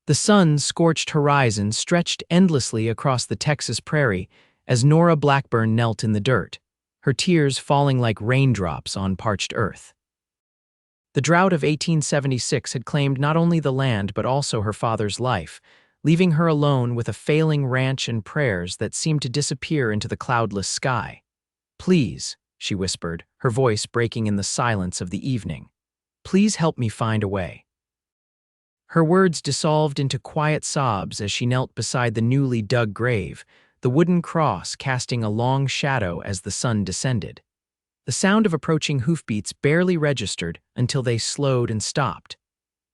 The sun-scorched horizon stretched endlessly across the Texas prairie as Nora Blackburn knelt in the dirt, her tears falling like raindrops on parched earth. The drought of 1876 had claimed not only the land but also her father's life, leaving her alone with a failing ranch and prayers that seemed to disappear into the cloudless sky. "Please," she whispered, her voice breaking in the silence of the evening. "Please help me find a way." Her words dissolved into quiet sobs as she knelt beside the newly dug grave, the wooden cross casting a long shadow as the sun descended. The sound of approaching hoofbeats barely registered until they slowed and stopped.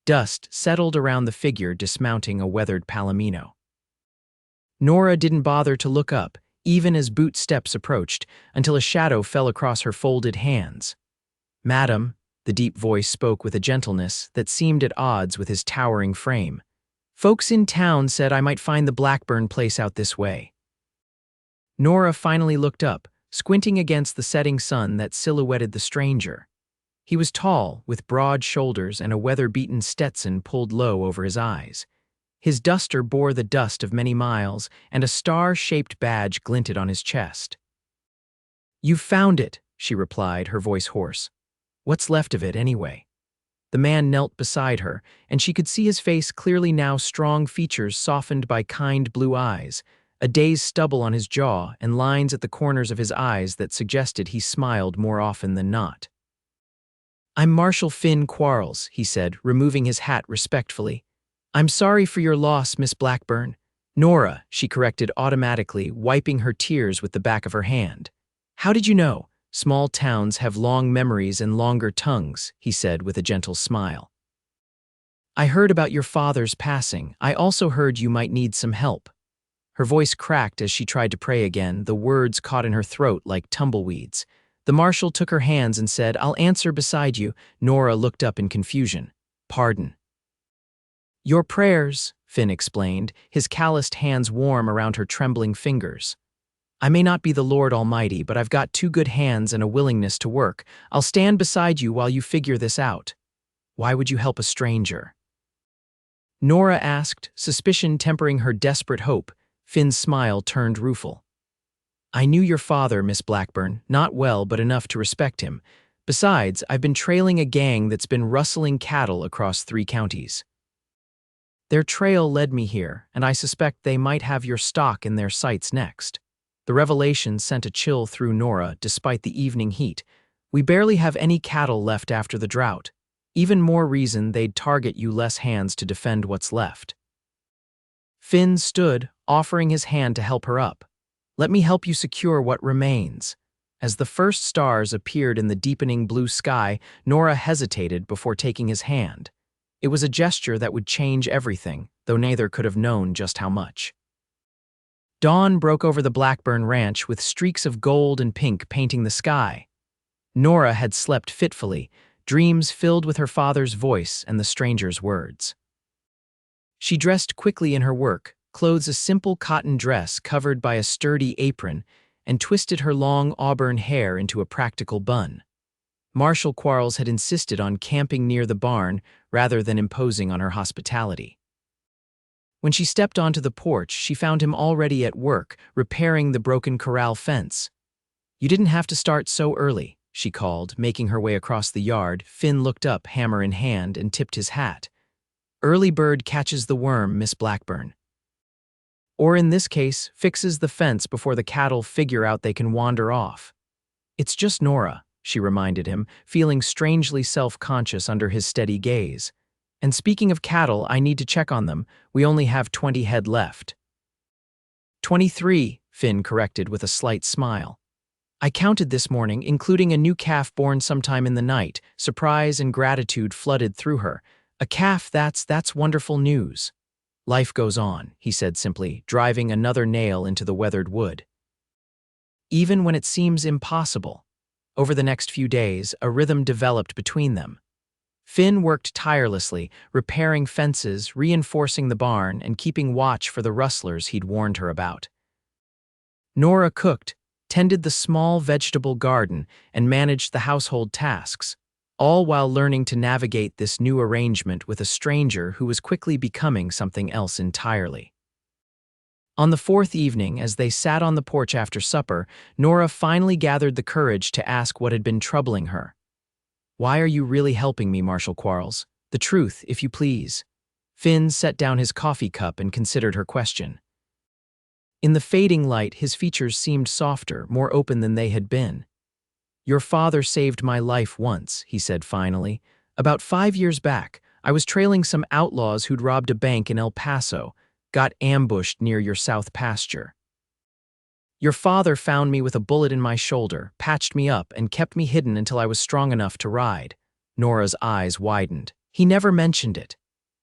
Dust settled around the figure dismounting a weathered palomino. Nora didn't bother to look up, even as boot steps approached, until a shadow fell across her folded hands. "Madam," the deep voice spoke with a gentleness that seemed at odds with his towering frame. "Folks in town said I might find the Blackburn place out this way." Nora finally looked up, squinting against the setting sun that silhouetted the stranger. He was tall, with broad shoulders and a weather-beaten Stetson pulled low over his eyes. His duster bore the dust of many miles, and a star-shaped badge glinted on his chest. "You've found it," she replied, her voice hoarse. "What's left of it, anyway?" The man knelt beside her, and she could see his face clearly now, strong features softened by kind blue eyes, a day's stubble on his jaw, and lines at the corners of his eyes that suggested he smiled more often than not. "I'm Marshal Finn Quarles," he said, removing his hat respectfully. "I'm sorry for your loss, Miss Blackburn." "Nora," she corrected automatically, wiping her tears with the back of her hand. "How did you know? Small towns have long memories and longer tongues," he said with a gentle smile. "I heard about your father's passing. I also heard you might need some help." Her voice cracked as she tried to pray again, the words caught in her throat like tumbleweeds. The marshal took her hands and said, "I'll answer beside you." Nora looked up in confusion. "Pardon." "Your prayers," Finn explained, his calloused hands warm around her trembling fingers. "I may not be the Lord Almighty, but I've got two good hands and a willingness to work. I'll stand beside you while you figure this out." "Why would you help a stranger?" Nora asked, suspicion tempering her desperate hope. Finn's smile turned rueful. "I knew your father, Miss Blackburn, not well but enough to respect him. Besides, I've been trailing a gang that's been rustling cattle across 3 counties. Their trail led me here, and I suspect they might have your stock in their sights next." The revelation sent a chill through Nora despite the evening heat. "We barely have any cattle left after the drought. Even more reason they'd target you less hands to defend what's left." Finn stood, offering his hand to help her up. "Let me help you secure what remains." As the first stars appeared in the deepening blue sky, Nora hesitated before taking his hand. It was a gesture that would change everything, though neither could have known just how much. Dawn broke over the Blackburn ranch with streaks of gold and pink painting the sky. Nora had slept fitfully, dreams filled with her father's voice and the stranger's words. She dressed quickly in her work, clothes a simple cotton dress covered by a sturdy apron, and twisted her long auburn hair into a practical bun. Marshal Quarles had insisted on camping near the barn rather than imposing on her hospitality. When she stepped onto the porch, she found him already at work, repairing the broken corral fence. "You didn't have to start so early," she called, making her way across the yard. Finn looked up, hammer in hand, and tipped his hat. "Early bird catches the worm, Miss Blackburn. Or in this case, fixes the fence before the cattle figure out they can wander off." "It's just Nora," she reminded him, feeling strangely self-conscious under his steady gaze. "And speaking of cattle, I need to check on them. We only have 20 head left." 23, Finn corrected with a slight smile. "I counted this morning, including a new calf born sometime in the night." Surprise and gratitude flooded through her. "A calf, that's wonderful news." "Life goes on," he said simply, driving another nail into the weathered wood. "Even when it seems impossible." Over the next few days, a rhythm developed between them. Finn worked tirelessly, repairing fences, reinforcing the barn, and keeping watch for the rustlers he'd warned her about. Nora cooked, tended the small vegetable garden, and managed the household tasks. all while learning to navigate this new arrangement with a stranger who was quickly becoming something else entirely. On the fourth evening, as they sat on the porch after supper, Nora finally gathered the courage to ask what had been troubling her. "Why are you really helping me, Marshal Quarles? The truth, if you please." Finn set down his coffee cup and considered her question. In the fading light, his features seemed softer, more open than they had been. "Your father saved my life once," he said finally. "About 5 years back, I was trailing some outlaws who'd robbed a bank in El Paso, got ambushed near your south pasture. Your father found me with a bullet in my shoulder, patched me up, and kept me hidden until I was strong enough to ride." Nora's eyes widened. "He never mentioned it.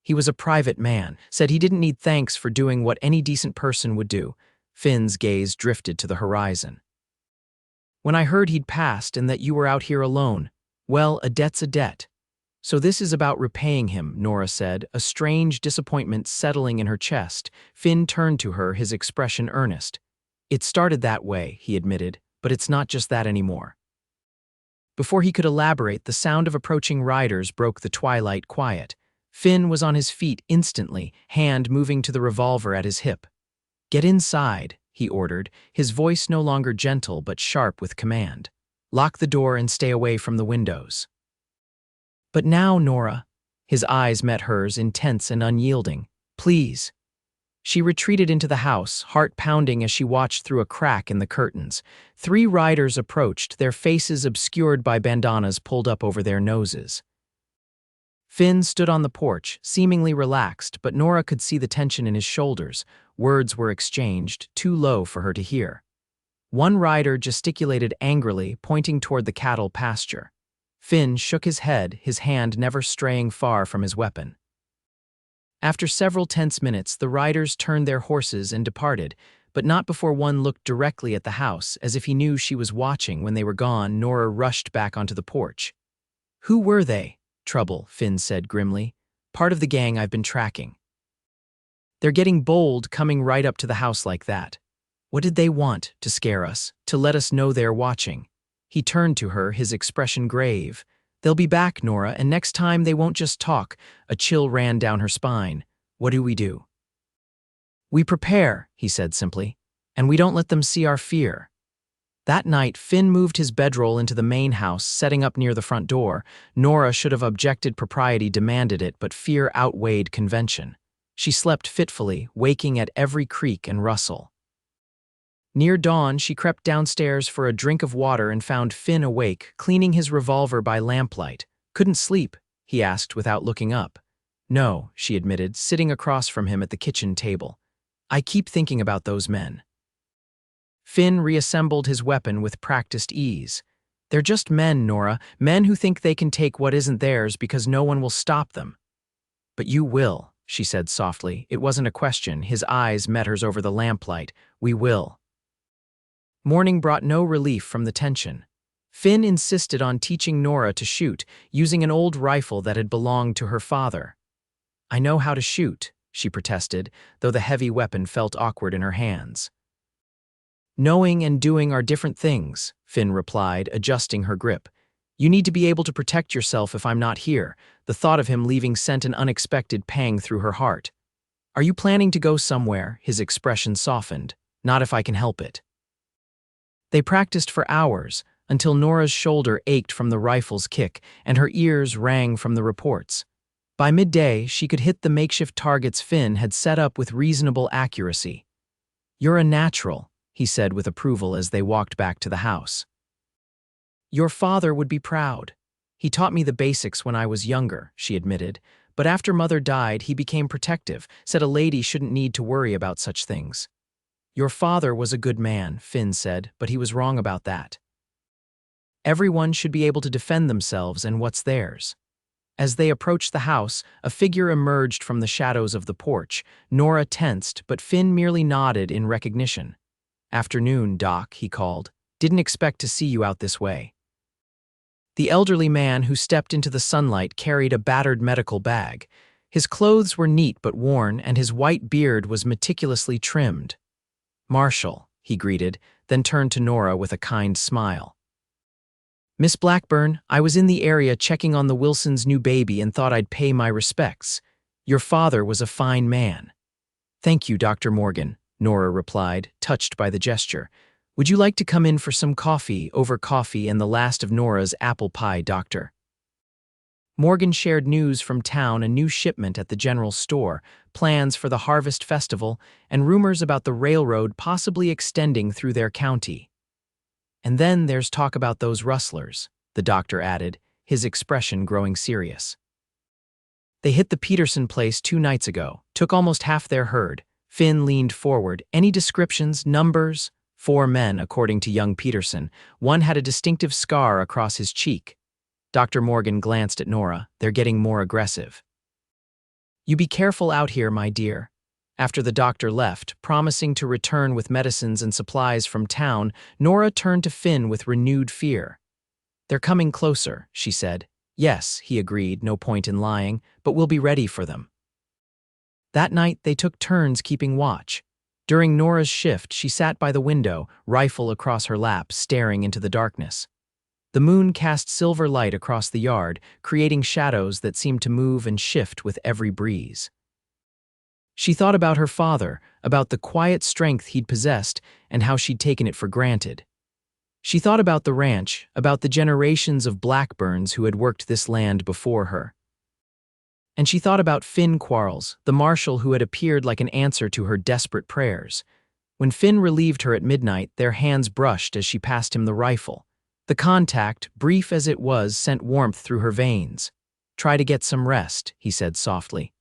He was a private man, said he didn't need thanks for doing what any decent person would do." Finn's gaze drifted to the horizon. "When I heard he'd passed and that you were out here alone, well, a debt's a debt. So this is about repaying him," Nora said, a strange disappointment settling in her chest. Finn turned to her, his expression earnest. "It started that way," he admitted, "but it's not just that anymore." Before he could elaborate, the sound of approaching riders broke the twilight quiet. Finn was on his feet instantly, hand moving to the revolver at his hip. "Get inside," he ordered, his voice no longer gentle but sharp with command. "Lock the door and stay away from the windows." "But now, Nora." His eyes met hers, intense and unyielding. "Please." She retreated into the house, heart pounding as she watched through a crack in the curtains. 3 riders approached, their faces obscured by bandanas pulled up over their noses. Finn stood on the porch, seemingly relaxed, but Nora could see the tension in his shoulders. Words were exchanged, too low for her to hear. One rider gesticulated angrily, pointing toward the cattle pasture. Finn shook his head, his hand never straying far from his weapon. After several tense minutes, the riders turned their horses and departed, but not before one looked directly at the house, as if he knew she was watching. When they were gone, Nora rushed back onto the porch. "Who were they?" "Trouble," Finn said grimly. "Part of the gang I've been tracking. They're getting bold, coming right up to the house like that. What did they want? To scare us? To let us know they're watching?" He turned to her, his expression grave. "They'll be back, Nora, and next time they won't just talk." A chill ran down her spine. "What do we do?" "We prepare," he said simply, "and we don't let them see our fear." That night, Finn moved his bedroll into the main house, setting up near the front door. Nora should have objected, propriety demanded it, but fear outweighed convention. She slept fitfully, waking at every creak and rustle. Near dawn, she crept downstairs for a drink of water and found Finn awake, cleaning his revolver by lamplight. "Couldn't sleep?" he asked without looking up. "No," she admitted, sitting across from him at the kitchen table. "I keep thinking about those men." Finn reassembled his weapon with practiced ease. "They're just men, Nora, men who think they can take what isn't theirs because no one will stop them." "But you will," she said softly. It wasn't a question. His eyes met hers over the lamplight. "We will." Morning brought no relief from the tension. Finn insisted on teaching Nora to shoot, using an old rifle that had belonged to her father. "I know how to shoot," she protested, though the heavy weapon felt awkward in her hands. "Knowing and doing are different things," Finn replied, adjusting her grip. "You need to be able to protect yourself if I'm not here." The thought of him leaving sent an unexpected pang through her heart. "Are you planning to go somewhere?" His expression softened. "Not if I can help it." They practiced for hours, until Nora's shoulder ached from the rifle's kick and her ears rang from the reports. By midday, she could hit the makeshift targets Finn had set up with reasonable accuracy. "You're a natural," he said with approval as they walked back to the house. "Your father would be proud. He taught me the basics when I was younger," she admitted, "but after Mother died, he became protective, said a lady shouldn't need to worry about such things." "Your father was a good man," Finn said, "but he was wrong about that. Everyone should be able to defend themselves and what's theirs." As they approached the house, a figure emerged from the shadows of the porch. Nora tensed, but Finn merely nodded in recognition. "Afternoon, Doc," he called. "Didn't expect to see you out this way." The elderly man who stepped into the sunlight carried a battered medical bag. His clothes were neat but worn, and his white beard was meticulously trimmed. "Marshal," he greeted, then turned to Nora with a kind smile. Miss Blackburn, I was in the area checking on the Wilsons' new baby and thought I'd pay my respects. Your father was a fine man. Thank you, Dr. Morgan, Nora replied, touched by the gesture. Would you like to come in for some coffee over coffee and the last of Nora's apple pie, Doctor? Morgan shared news from town, a new shipment at the general store, plans for the Harvest Festival, and rumors about the railroad possibly extending through their county. And then there's talk about those rustlers, the doctor added, his expression growing serious. They hit the Peterson place 2 nights ago, took almost half their herd. Finn leaned forward. Any descriptions, numbers? 4 men, according to young Peterson. One had a distinctive scar across his cheek. Dr. Morgan glanced at Nora. They're getting more aggressive. You be careful out here, my dear. After the doctor left, promising to return with medicines and supplies from town, Nora turned to Finn with renewed fear. They're coming closer, she said. Yes, he agreed, no point in lying, but we'll be ready for them. That night, they took turns keeping watch. During Nora's shift, she sat by the window, rifle across her lap, staring into the darkness. The moon cast silver light across the yard, creating shadows that seemed to move and shift with every breeze. She thought about her father, about the quiet strength he'd possessed, and how she'd taken it for granted. She thought about the ranch, about the generations of Blackburns who had worked this land before her. And she thought about Finn Quarles, the marshal who had appeared like an answer to her desperate prayers. When Finn relieved her at midnight, their hands brushed as she passed him the rifle. The contact, brief as it was, sent warmth through her veins. Try to get some rest, he said softly.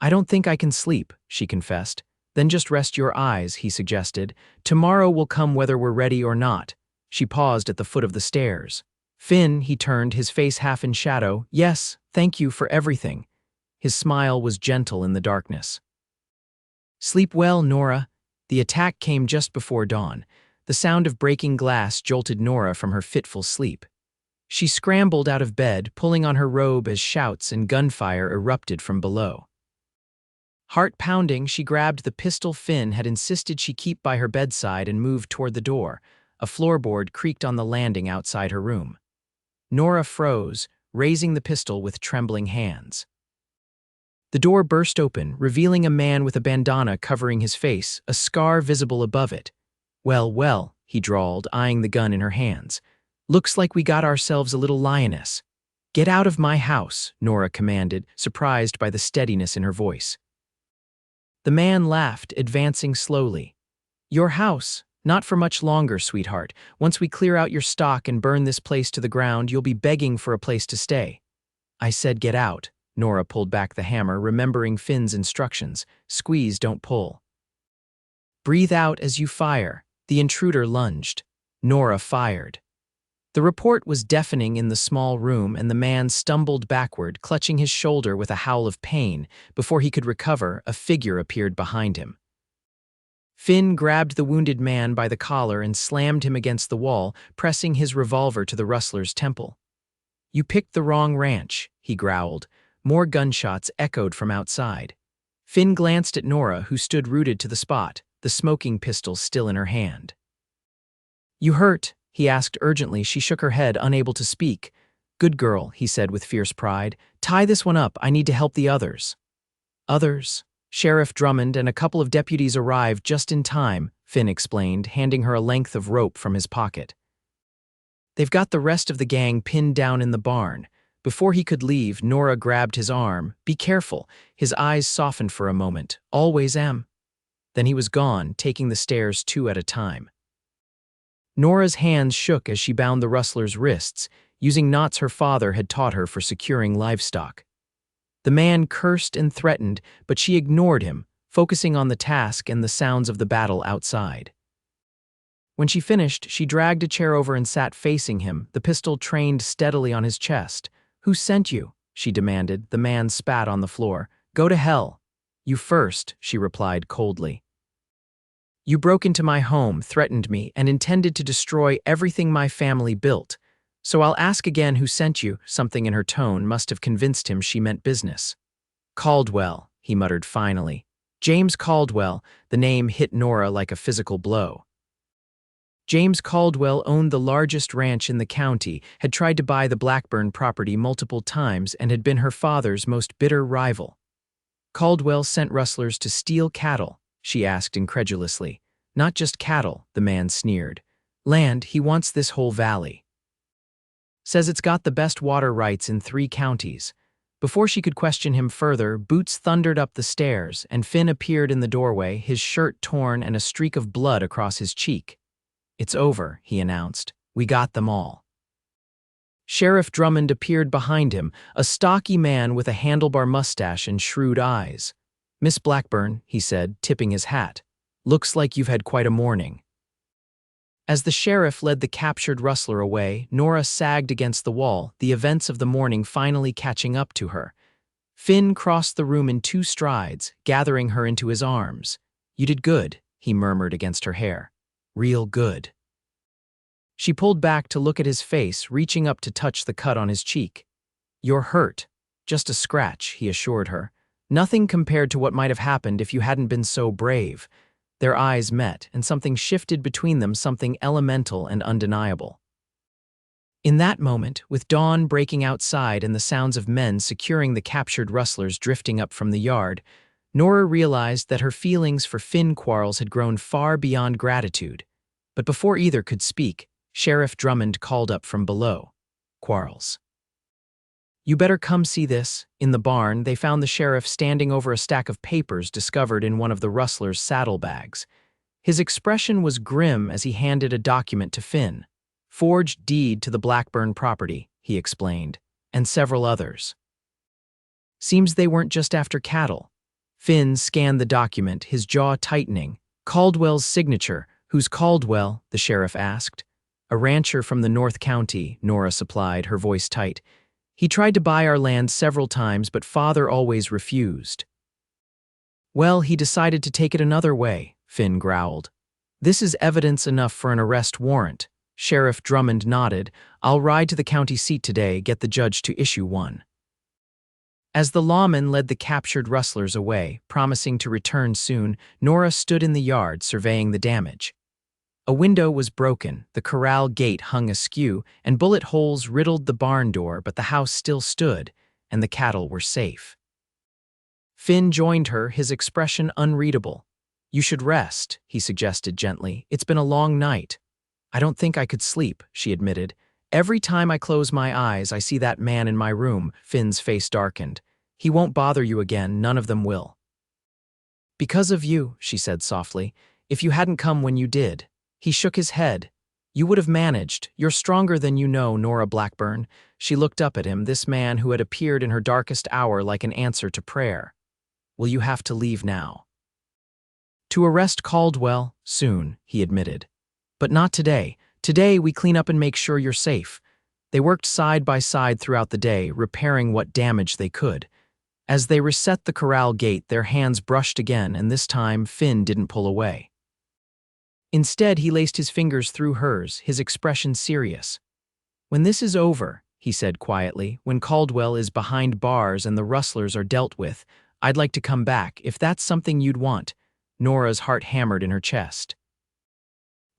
I don't think I can sleep, she confessed. Then just rest your eyes, he suggested. Tomorrow will come whether we're ready or not. She paused at the foot of the stairs. Finn, he turned, his face half in shadow. Yes, thank you for everything. His smile was gentle in the darkness. Sleep well, Nora. The attack came just before dawn. The sound of breaking glass jolted Nora from her fitful sleep. She scrambled out of bed, pulling on her robe as shouts and gunfire erupted from below. Heart pounding, she grabbed the pistol Finn had insisted she keep by her bedside and moved toward the door. A floorboard creaked on the landing outside her room. Nora froze, raising the pistol with trembling hands. The door burst open, revealing a man with a bandana covering his face, a scar visible above it. Well, well, he drawled, eyeing the gun in her hands. Looks like we got ourselves a little lioness. Get out of my house, Nora commanded, surprised by the steadiness in her voice. The man laughed, advancing slowly. Your house? Not for much longer, sweetheart. Once we clear out your stock and burn this place to the ground, you'll be begging for a place to stay. I said get out. Nora pulled back the hammer, remembering Finn's instructions. Squeeze, don't pull. Breathe out as you fire. The intruder lunged. Nora fired. The report was deafening in the small room, and the man stumbled backward, clutching his shoulder with a howl of pain. Before he could recover, a figure appeared behind him. Finn grabbed the wounded man by the collar and slammed him against the wall, pressing his revolver to the rustler's temple. You picked the wrong ranch, he growled. More gunshots echoed from outside. Finn glanced at Nora, who stood rooted to the spot, the smoking pistol still in her hand. You hurt? He asked urgently. She shook her head, unable to speak. Good girl, he said with fierce pride. Tie this one up. I need to help the others. Others? Sheriff Drummond and a couple of deputies arrived just in time, Finn explained, handing her a length of rope from his pocket. They've got the rest of the gang pinned down in the barn. Before he could leave, Nora grabbed his arm. Be careful. His eyes softened for a moment. Always am. Then he was gone, taking the stairs 2 at a time. Nora's hands shook as she bound the rustler's wrists, using knots her father had taught her for securing livestock. The man cursed and threatened, but she ignored him, focusing on the task and the sounds of the battle outside. When she finished, she dragged a chair over and sat facing him, the pistol trained steadily on his chest. Who sent you? She demanded. The man spat on the floor. Go to hell. You first, she replied coldly. You broke into my home, threatened me, and intended to destroy everything my family built. So I'll ask again who sent you. Something in her tone must have convinced him she meant business. Caldwell, he muttered finally. James Caldwell. The name hit Nora like a physical blow. James Caldwell owned the largest ranch in the county, had tried to buy the Blackburn property multiple times, and had been her father's most bitter rival. Caldwell sent rustlers to steal cattle, she asked incredulously. Not just cattle, the man sneered. Land, he wants this whole valley. Says it's got the best water rights in 3 counties. Before she could question him further, boots thundered up the stairs, and Finn appeared in the doorway, his shirt torn and a streak of blood across his cheek. It's over, he announced. We got them all. Sheriff Drummond appeared behind him, a stocky man with a handlebar mustache and shrewd eyes. Miss Blackburn, he said, tipping his hat. Looks like you've had quite a morning. As the sheriff led the captured rustler away, Nora sagged against the wall, the events of the morning finally catching up to her. Finn crossed the room in 2 strides, gathering her into his arms. You did good, he murmured against her hair. Real good. She pulled back to look at his face, reaching up to touch the cut on his cheek. You're hurt. Just a scratch, he assured her. Nothing compared to what might have happened if you hadn't been so brave. Their eyes met, and something shifted between them, something elemental and undeniable. In that moment, with dawn breaking outside and the sounds of men securing the captured rustlers drifting up from the yard, Nora realized that her feelings for Finn Quarles had grown far beyond gratitude. But before either could speak, Sheriff Drummond called up from below. Quarles. You better come see this. In the barn, they found the sheriff standing over a stack of papers discovered in one of the rustlers' saddlebags. His expression was grim as he handed a document to Finn. Forged deed to the Blackburn property, he explained, and several others. Seems they weren't just after cattle. Finn scanned the document, his jaw tightening. Caldwell's signature. Who's Caldwell? The sheriff asked. A rancher from the North County, Nora supplied, her voice tight. He tried to buy our land several times, but Father always refused. Well, he decided to take it another way, Finn growled. This is evidence enough for an arrest warrant. Sheriff Drummond nodded. I'll ride to the county seat today, get the judge to issue one. As the lawman led the captured rustlers away, promising to return soon, Nora stood in the yard surveying the damage. A window was broken, the corral gate hung askew, and bullet holes riddled the barn door, but the house still stood, and the cattle were safe. Finn joined her, his expression unreadable. You should rest, he suggested gently. It's been a long night. I don't think I could sleep, she admitted. Every time I close my eyes, I see that man in my room. Finn's face darkened. He won't bother you again, none of them will. Because of you, she said softly. If you hadn't come when you did. He shook his head. You would have managed. You're stronger than you know, Nora Blackburn. She looked up at him, this man who had appeared in her darkest hour like an answer to prayer. Will you have to leave now? To arrest Caldwell, soon, he admitted. But not today. Today we clean up and make sure you're safe. They worked side by side throughout the day, repairing what damage they could. As they reset the corral gate, their hands brushed again, and this time Finn didn't pull away. Instead, he laced his fingers through hers, his expression serious. When this is over, he said quietly, when Caldwell is behind bars and the rustlers are dealt with, I'd like to come back, if that's something you'd want. Nora's heart hammered in her chest.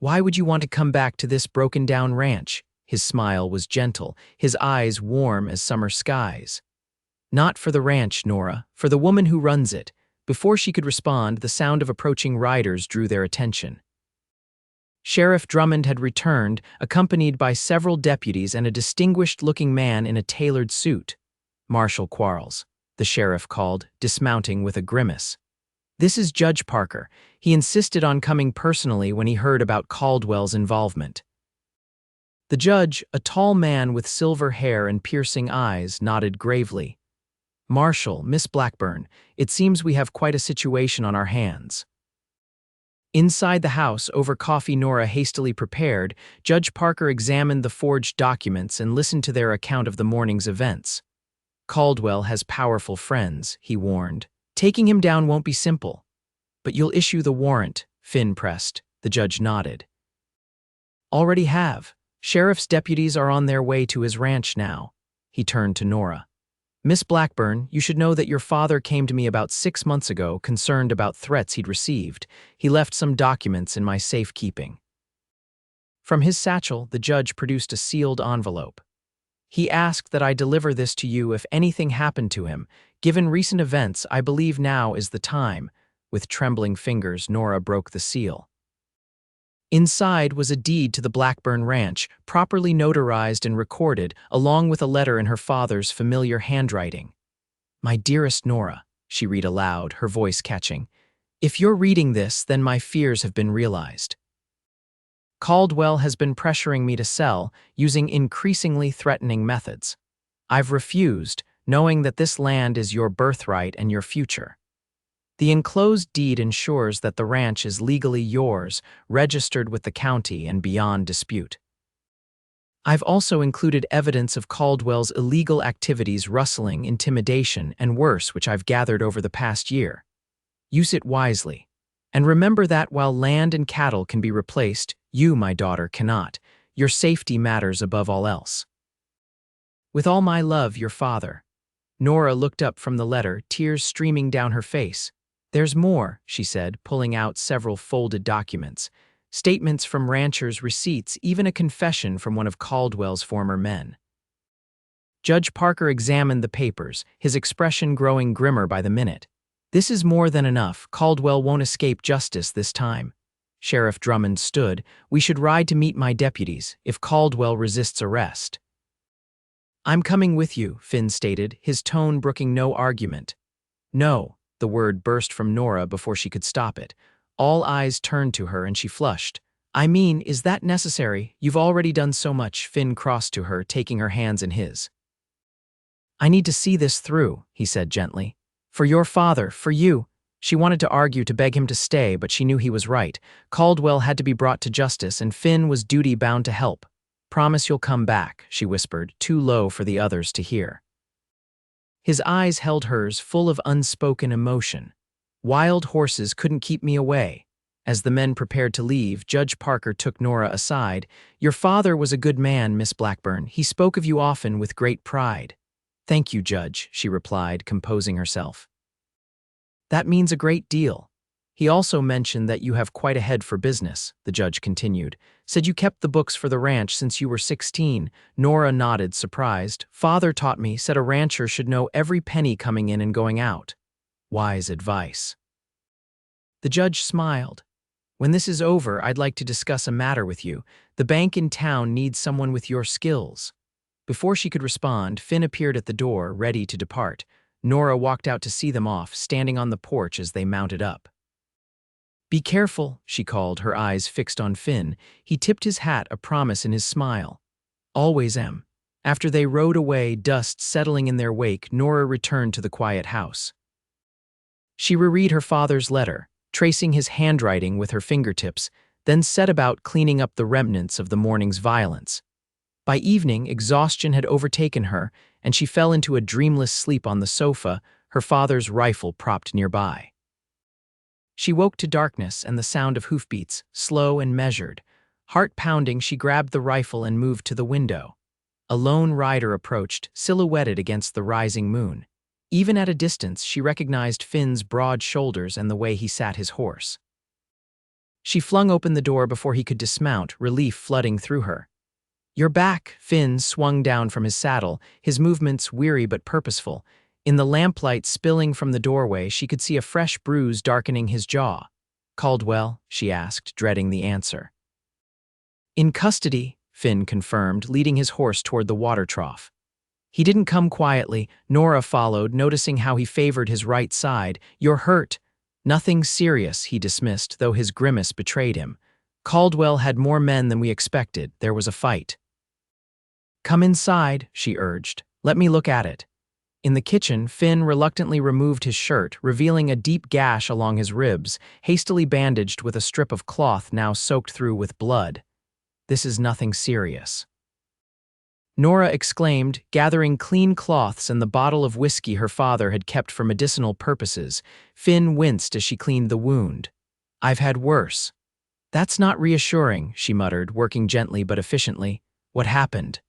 Why would you want to come back to this broken-down ranch? His smile was gentle, his eyes warm as summer skies. Not for the ranch, Nora, for the woman who runs it. Before she could respond, the sound of approaching riders drew their attention. Sheriff Drummond had returned, accompanied by several deputies and a distinguished-looking man in a tailored suit. Marshal Quarles, the sheriff called, dismounting with a grimace. This is Judge Parker. He insisted on coming personally when he heard about Caldwell's involvement. The judge, a tall man with silver hair and piercing eyes, nodded gravely. Marshal, Miss Blackburn, it seems we have quite a situation on our hands. Inside the house, over coffee Nora hastily prepared, Judge Parker examined the forged documents and listened to their account of the morning's events. Caldwell has powerful friends, he warned. Taking him down won't be simple. But you'll issue the warrant, Finn pressed. The judge nodded. Already have. Sheriff's deputies are on their way to his ranch now. He turned to Nora. Miss Blackburn, you should know that your father came to me about 6 months ago, concerned about threats he'd received. He left some documents in my safekeeping. From his satchel, the judge produced a sealed envelope. He asked that I deliver this to you if anything happened to him. Given recent events, I believe now is the time. With trembling fingers, Nora broke the seal. Inside was a deed to the Blackburn Ranch, properly notarized and recorded, along with a letter in her father's familiar handwriting. "My dearest Nora," she read aloud, her voice catching, "if you're reading this, then my fears have been realized. Caldwell has been pressuring me to sell, using increasingly threatening methods. I've refused, knowing that this land is your birthright and your future. The enclosed deed ensures that the ranch is legally yours, registered with the county and beyond dispute. I've also included evidence of Caldwell's illegal activities, rustling, intimidation, and worse, which I've gathered over the past year. Use it wisely. And remember that while land and cattle can be replaced, you, my daughter, cannot. Your safety matters above all else. With all my love, your father." Nora looked up from the letter, tears streaming down her face. "There's more," she said, pulling out several folded documents. Statements from ranchers, receipts, even a confession from one of Caldwell's former men. Judge Parker examined the papers, his expression growing grimmer by the minute. "This is more than enough. Caldwell won't escape justice this time." Sheriff Drummond stood. "We should ride to meet my deputies, if Caldwell resists arrest." "I'm coming with you," Finn stated, his tone brooking no argument. "No," the word burst from Nora before she could stop it. All eyes turned to her and she flushed. "I mean, is that necessary? You've already done so much." Finn crossed to her, taking her hands in his. "I need to see this through," he said gently. "For your father, for you." She wanted to argue, to beg him to stay, but she knew he was right. Caldwell had to be brought to justice, and Finn was duty-bound to help. "Promise you'll come back," she whispered, too low for the others to hear. His eyes held hers, full of unspoken emotion. "Wild horses couldn't keep me away." As the men prepared to leave, Judge Parker took Nora aside. "Your father was a good man, Miss Blackburn. He spoke of you often with great pride." "Thank you, Judge," she replied, composing herself. "That means a great deal. He also mentioned that you have quite a head for business," the judge continued. "Said you kept the books for the ranch since you were 16. Nora nodded, surprised. "Father taught me, said a rancher should know every penny coming in and going out." Wise advice. The judge smiled. "When this is over, I'd like to discuss a matter with you. The bank in town needs someone with your skills." Before she could respond, Finn appeared at the door, ready to depart. Nora walked out to see them off, standing on the porch as they mounted up. "Be careful," she called, her eyes fixed on Finn. He tipped his hat, a promise in his smile. "Always am." After they rode away, dust settling in their wake, Nora returned to the quiet house. She reread her father's letter, tracing his handwriting with her fingertips, then set about cleaning up the remnants of the morning's violence. By evening, exhaustion had overtaken her, and she fell into a dreamless sleep on the sofa, her father's rifle propped nearby. She woke to darkness and the sound of hoofbeats, slow and measured. Heart pounding, she grabbed the rifle and moved to the window. A lone rider approached, silhouetted against the rising moon. Even at a distance, she recognized Finn's broad shoulders and the way he sat his horse. She flung open the door before he could dismount, relief flooding through her. "You're back." Finn swung down from his saddle, his movements weary but purposeful. In the lamplight spilling from the doorway, she could see a fresh bruise darkening his jaw. "Caldwell?" she asked, dreading the answer. "In custody," Finn confirmed, leading his horse toward the water trough. He didn't come quietly. Nora followed, noticing how he favored his right side. "You're hurt." "Nothing serious," he dismissed, though his grimace betrayed him. "Caldwell had more men than we expected. There was a fight." "Come inside," she urged. "Let me look at it." In the kitchen, Finn reluctantly removed his shirt, revealing a deep gash along his ribs, hastily bandaged with a strip of cloth now soaked through with blood. "This is nothing serious." Nora exclaimed, gathering clean cloths and the bottle of whiskey her father had kept for medicinal purposes. Finn winced as she cleaned the wound. "I've had worse." "That's not reassuring," she muttered, working gently but efficiently. "What happened?"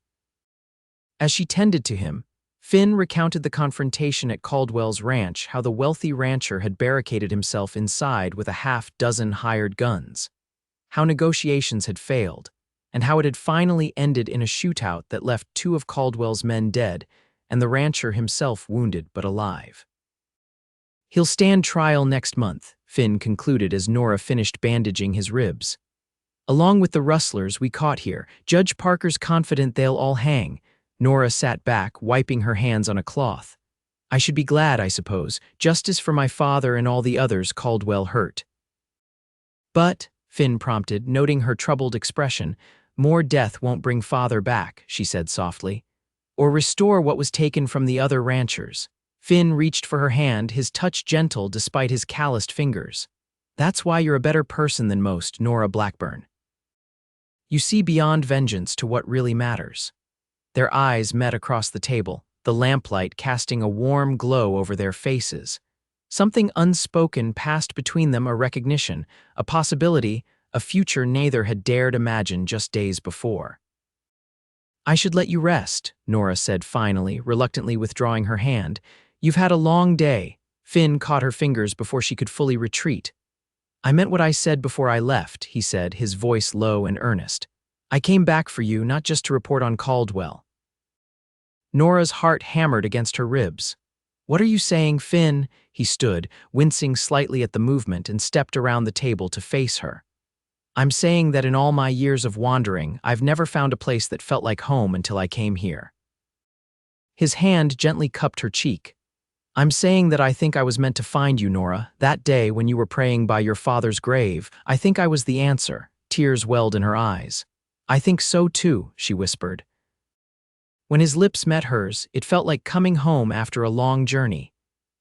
As she tended to him, Finn recounted the confrontation at Caldwell's ranch, how the wealthy rancher had barricaded himself inside with a half-dozen hired guns, how negotiations had failed, and how it had finally ended in a shootout that left 2 of Caldwell's men dead and the rancher himself wounded but alive. "He'll stand trial next month," Finn concluded as Nora finished bandaging his ribs. "Along with the rustlers we caught here, Judge Parker's confident they'll all hang." Nora sat back, wiping her hands on a cloth. "I should be glad, I suppose. Justice for my father and all the others Caldwell hurt." "But," Finn prompted, noting her troubled expression, "more death won't bring father back," she said softly, "or restore what was taken from the other ranchers." Finn reached for her hand, his touch gentle despite his calloused fingers. "That's why you're a better person than most, Nora Blackburn. You see beyond vengeance to what really matters." Their eyes met across the table, the lamplight casting a warm glow over their faces. Something unspoken passed between them, a recognition, a possibility, a future neither had dared imagine just days before. "I should let you rest," Nora said finally, reluctantly withdrawing her hand. "You've had a long day." Finn caught her fingers before she could fully retreat. "I meant what I said before I left," he said, his voice low and earnest. "I came back for you, not just to report on Caldwell." Nora's heart hammered against her ribs. "What are you saying, Finn?" He stood, wincing slightly at the movement, and stepped around the table to face her. "I'm saying that in all my years of wandering, I've never found a place that felt like home until I came here." His hand gently cupped her cheek. "I'm saying that I think I was meant to find you, Nora. That day when you were praying by your father's grave, I think I was the answer." Tears welled in her eyes. "I think so too," she whispered. When his lips met hers, it felt like coming home after a long journey.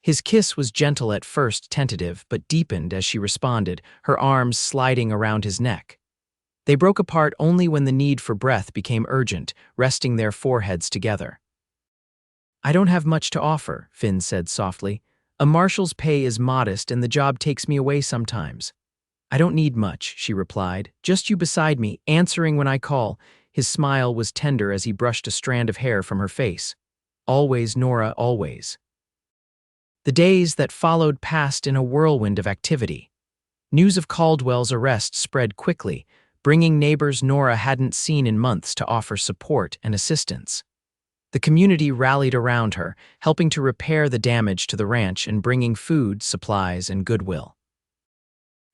His kiss was gentle at first, tentative, but deepened as she responded, her arms sliding around his neck. They broke apart only when the need for breath became urgent, resting their foreheads together. "I don't have much to offer," Finn said softly. "A marshal's pay is modest and the job takes me away sometimes." "I don't need much," she replied. "Just you beside me, answering when I call." His smile was tender as he brushed a strand of hair from her face. "Always, Nora, always." The days that followed passed in a whirlwind of activity. News of Caldwell's arrest spread quickly, bringing neighbors Nora hadn't seen in months to offer support and assistance. The community rallied around her, helping to repair the damage to the ranch and bringing food, supplies, and goodwill.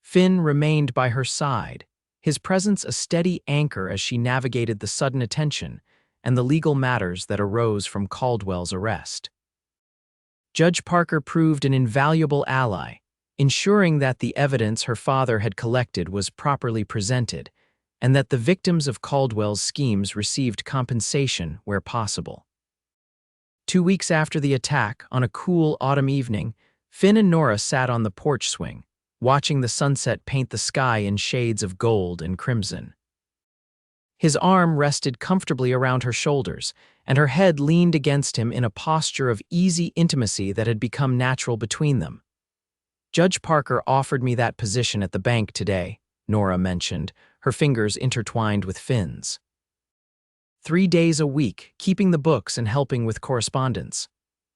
Finn remained by her side, his presence a steady anchor as she navigated the sudden attention and the legal matters that arose from Caldwell's arrest. Judge Parker proved an invaluable ally, ensuring that the evidence her father had collected was properly presented and that the victims of Caldwell's schemes received compensation where possible. 2 weeks after the attack, on a cool autumn evening, Finn and Nora sat on the porch swing, watching the sunset paint the sky in shades of gold and crimson. His arm rested comfortably around her shoulders, and her head leaned against him in a posture of easy intimacy that had become natural between them. "Judge Parker offered me that position at the bank today," Nora mentioned, her fingers intertwined with Finn's. 3 days a week, keeping the books and helping with correspondence.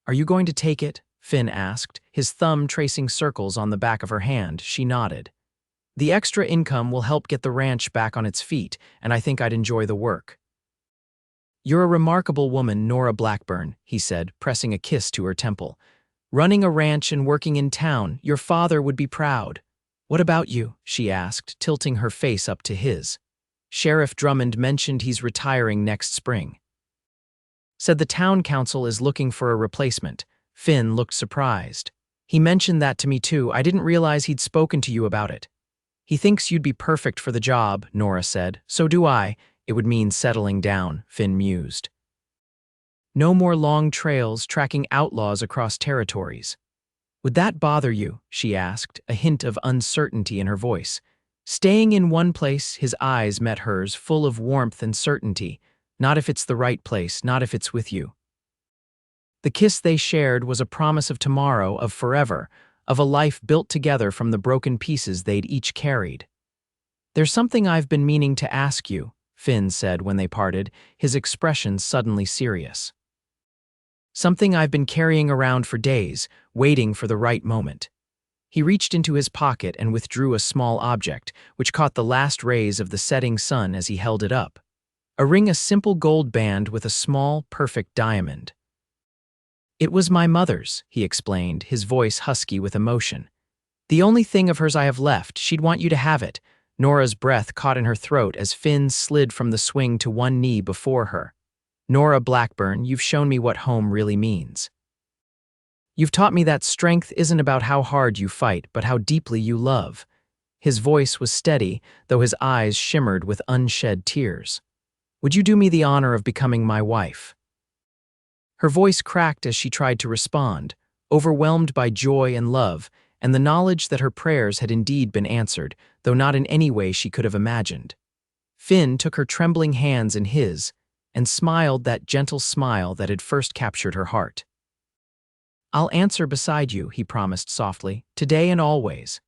"Are you going to take it?" Finn asked, his thumb tracing circles on the back of her hand. She nodded. "The extra income will help get the ranch back on its feet, and I think I'd enjoy the work." "You're a remarkable woman, Nora Blackburn," he said, pressing a kiss to her temple. "Running a ranch and working in town, your father would be proud." "What about you?" she asked, tilting her face up to his. "Sheriff Drummond mentioned he's retiring next spring. Said the town council is looking for a replacement." Finn looked surprised. "He mentioned that to me too. I didn't realize he'd spoken to you about it." "He thinks you'd be perfect for the job," Nora said. "So do I. It would mean settling down," Finn mused. "No more long trails tracking outlaws across territories." "Would that bother you?" she asked, a hint of uncertainty in her voice. Staying in one place, his eyes met hers, full of warmth and certainty. "Not if it's the right place, not if it's with you." The kiss they shared was a promise of tomorrow, of forever, of a life built together from the broken pieces they'd each carried. "There's something I've been meaning to ask you," Finn said when they parted, his expression suddenly serious. "Something I've been carrying around for days, waiting for the right moment." He reached into his pocket and withdrew a small object, which caught the last rays of the setting sun as he held it up. A simple gold band with a small, perfect diamond. "It was my mother's," he explained, his voice husky with emotion. "The only thing of hers I have left. She'd want you to have it." Nora's breath caught in her throat as Finn slid from the swing to one knee before her. "Nora Blackburn, you've shown me what home really means. You've taught me that strength isn't about how hard you fight, but how deeply you love." His voice was steady, though his eyes shimmered with unshed tears. "Would you do me the honor of becoming my wife?" Her voice cracked as she tried to respond, overwhelmed by joy and love, and the knowledge that her prayers had indeed been answered, though not in any way she could have imagined. Finn took her trembling hands in his and smiled that gentle smile that had first captured her heart. "I'll answer beside you," he promised softly, "today and always."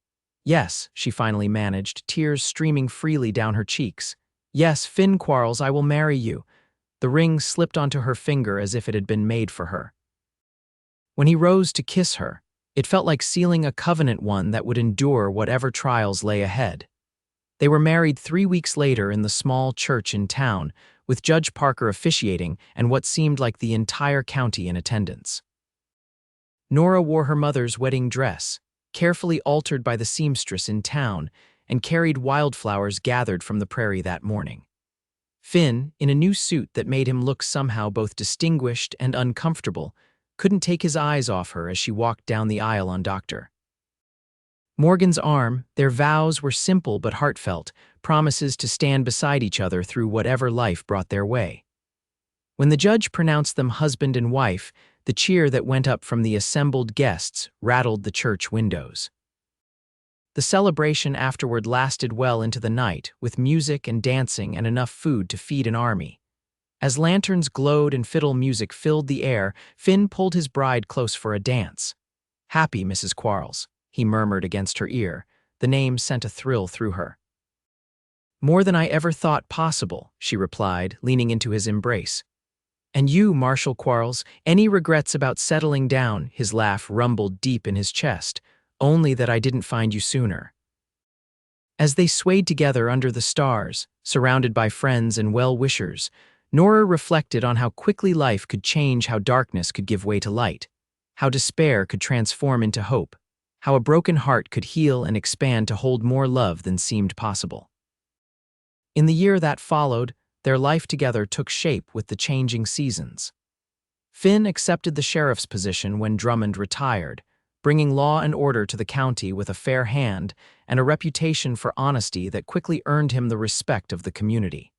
"Yes," she finally managed, tears streaming freely down her cheeks. "Yes, Finn Quarles, I will marry you." The ring slipped onto her finger as if it had been made for her. When he rose to kiss her, it felt like sealing a covenant, one that would endure whatever trials lay ahead. They were married 3 weeks later in the small church in town, with Judge Parker officiating and what seemed like the entire county in attendance. Nora wore her mother's wedding dress, carefully altered by the seamstress in town, and carried wildflowers gathered from the prairie that morning. Finn, in a new suit that made him look somehow both distinguished and uncomfortable, couldn't take his eyes off her as she walked down the aisle on Dr. Morgan's arm. Their vows were simple but heartfelt, promises to stand beside each other through whatever life brought their way. When the judge pronounced them husband and wife, the cheer that went up from the assembled guests rattled the church windows. The celebration afterward lasted well into the night, with music and dancing and enough food to feed an army. As lanterns glowed and fiddle music filled the air, Finn pulled his bride close for a dance. "Happy Mrs. Quarles," he murmured against her ear. The name sent a thrill through her. "More than I ever thought possible," she replied, leaning into his embrace. "And you, Marshal Quarles, any regrets about settling down?" His laugh rumbled deep in his chest. "Only that I didn't find you sooner." As they swayed together under the stars, surrounded by friends and well-wishers, Nora reflected on how quickly life could change, how darkness could give way to light, how despair could transform into hope, how a broken heart could heal and expand to hold more love than seemed possible. In the year that followed, their life together took shape with the changing seasons. Finn accepted the sheriff's position when Drummond retired, bringing law and order to the county with a fair hand and a reputation for honesty that quickly earned him the respect of the community.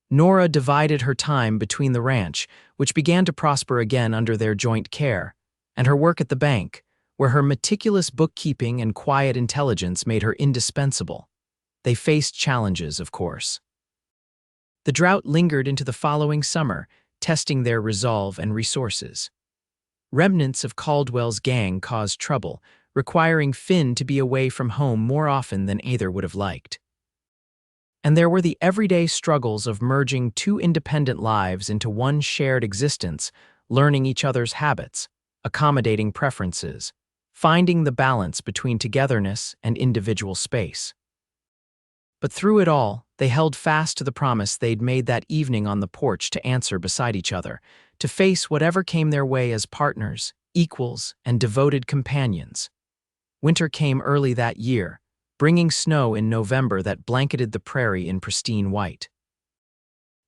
Nora divided her time between the ranch, which began to prosper again under their joint care, and her work at the bank, where her meticulous bookkeeping and quiet intelligence made her indispensable. They faced challenges, of course. The drought lingered into the following summer, testing their resolve and resources. Remnants of Caldwell's gang caused trouble, requiring Finn to be away from home more often than either would have liked. And there were the everyday struggles of merging two independent lives into one shared existence, learning each other's habits, accommodating preferences, finding the balance between togetherness and individual space. But through it all, they held fast to the promise they'd made that evening on the porch to answer beside each other, to face whatever came their way as partners, equals, and devoted companions. Winter came early that year, bringing snow in November that blanketed the prairie in pristine white.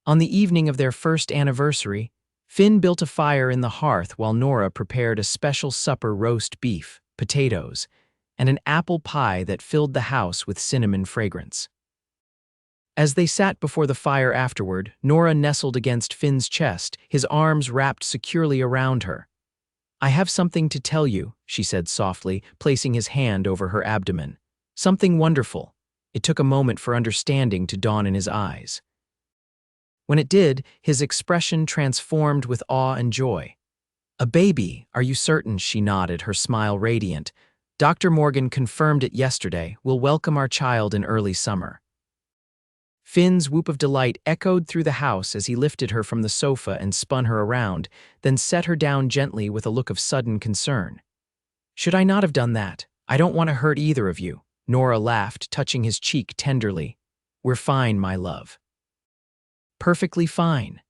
On the evening of their first anniversary, Finn built a fire in the hearth while Nora prepared a special supper: roast beef, potatoes, and an apple pie that filled the house with cinnamon fragrance. As they sat before the fire afterward, Nora nestled against Finn's chest, his arms wrapped securely around her. "I have something to tell you," she said softly, placing his hand over her abdomen. "Something wonderful." It took a moment for understanding to dawn in his eyes. When it did, his expression transformed with awe and joy. "A baby, are you certain?" She nodded, her smile radiant. "Dr. Morgan confirmed it yesterday. We'll welcome our child in early summer." Finn's whoop of delight echoed through the house as he lifted her from the sofa and spun her around, then set her down gently with a look of sudden concern. "Should I not have done that? I don't want to hurt either of you, Nora laughed, touching his cheek tenderly. We're fine, my love. Perfectly fine.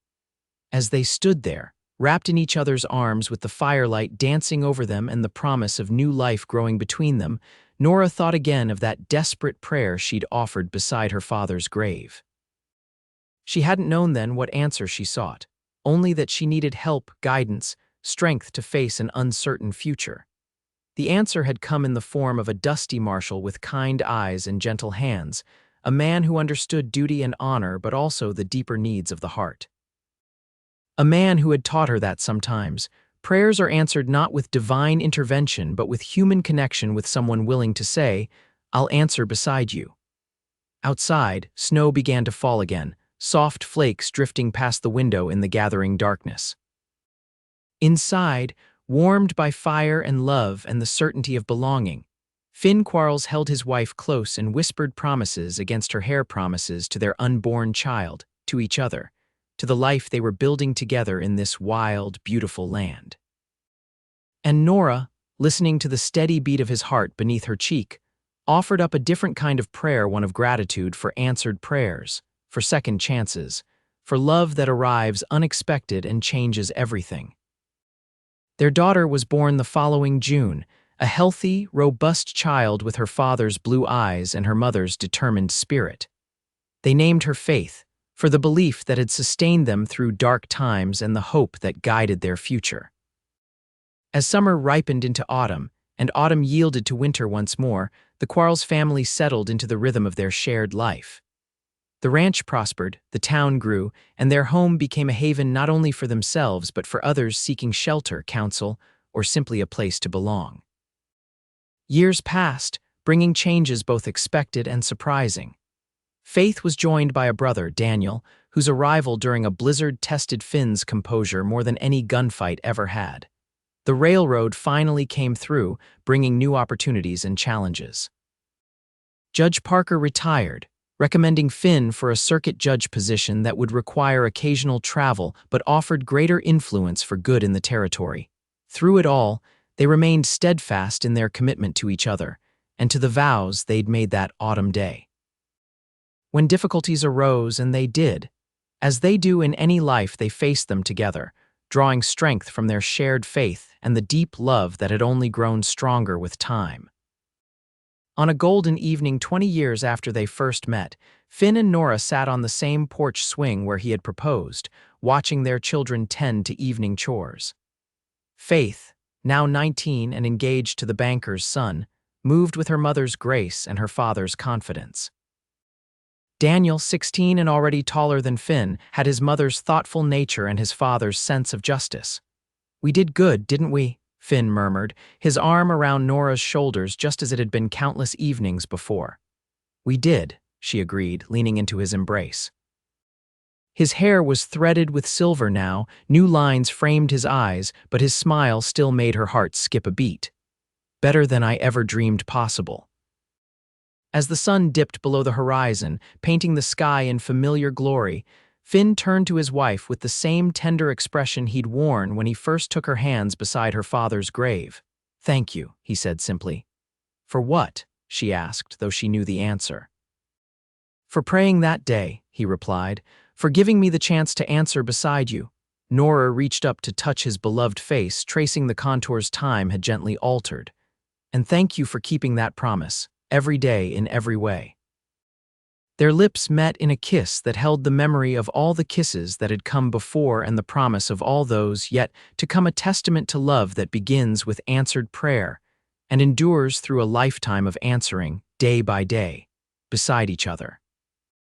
As they stood there, wrapped in each other's arms with the firelight dancing over them and the promise of new life growing between them, Nora thought again of that desperate prayer she'd offered beside her father's grave. She hadn't known then what answer she sought, only that she needed help, guidance, strength to face an uncertain future. The answer had come in the form of a dusty marshal with kind eyes and gentle hands, a man who understood duty and honor but also the deeper needs of the heart. A man who had taught her that sometimes, prayers are answered not with divine intervention but with human connection with someone willing to say, I'll answer beside you. Outside, snow began to fall again, soft flakes drifting past the window in the gathering darkness. Inside, warmed by fire and love and the certainty of belonging, Finn Quarles held his wife close and whispered promises against her hair promises to their unborn child, to each other, to the life they were building together in this wild, beautiful land. And Nora, listening to the steady beat of his heart beneath her cheek, offered up a different kind of prayer, one of gratitude for answered prayers, for second chances, for love that arrives unexpected and changes everything. Their daughter was born the following June, a healthy, robust child with her father's blue eyes and her mother's determined spirit. They named her Faith, for the belief that had sustained them through dark times and the hope that guided their future. As summer ripened into autumn, and autumn yielded to winter once more, the Quarles family settled into the rhythm of their shared life. The ranch prospered, the town grew, and their home became a haven not only for themselves but for others seeking shelter, counsel, or simply a place to belong. Years passed, bringing changes both expected and surprising. Faith was joined by a brother, Daniel, whose arrival during a blizzard tested Finn's composure more than any gunfight ever had. The railroad finally came through, bringing new opportunities and challenges. Judge Parker retired, recommending Finn for a circuit judge position that would require occasional travel but offered greater influence for good in the territory. Through it all, they remained steadfast in their commitment to each other and to the vows they'd made that autumn day. When difficulties arose, and they did, as they do in any life, they faced them together, drawing strength from their shared faith and the deep love that had only grown stronger with time. On a golden evening 20 years after they first met, Finn and Nora sat on the same porch swing where he had proposed, watching their children tend to evening chores. Faith, now 19 and engaged to the banker's son, moved with her mother's grace and her father's confidence. Daniel, 16 and already taller than Finn, had his mother's thoughtful nature and his father's sense of justice. We did good, didn't we? Finn murmured, his arm around Nora's shoulders just as it had been countless evenings before. We did, she agreed, leaning into his embrace. His hair was threaded with silver now, new lines framed his eyes, but his smile still made her heart skip a beat. Better than I ever dreamed possible. As the sun dipped below the horizon, painting the sky in familiar glory, Finn turned to his wife with the same tender expression he'd worn when he first took her hands beside her father's grave. Thank you, he said simply. For what? She asked, though she knew the answer. For praying that day, he replied, for giving me the chance to answer beside you. Nora reached up to touch his beloved face, tracing the contours time had gently altered. And thank you for keeping that promise, every day in every way. Their lips met in a kiss that held the memory of all the kisses that had come before and the promise of all those yet to come, a testament to love that begins with answered prayer and endures through a lifetime of answering, day by day, beside each other.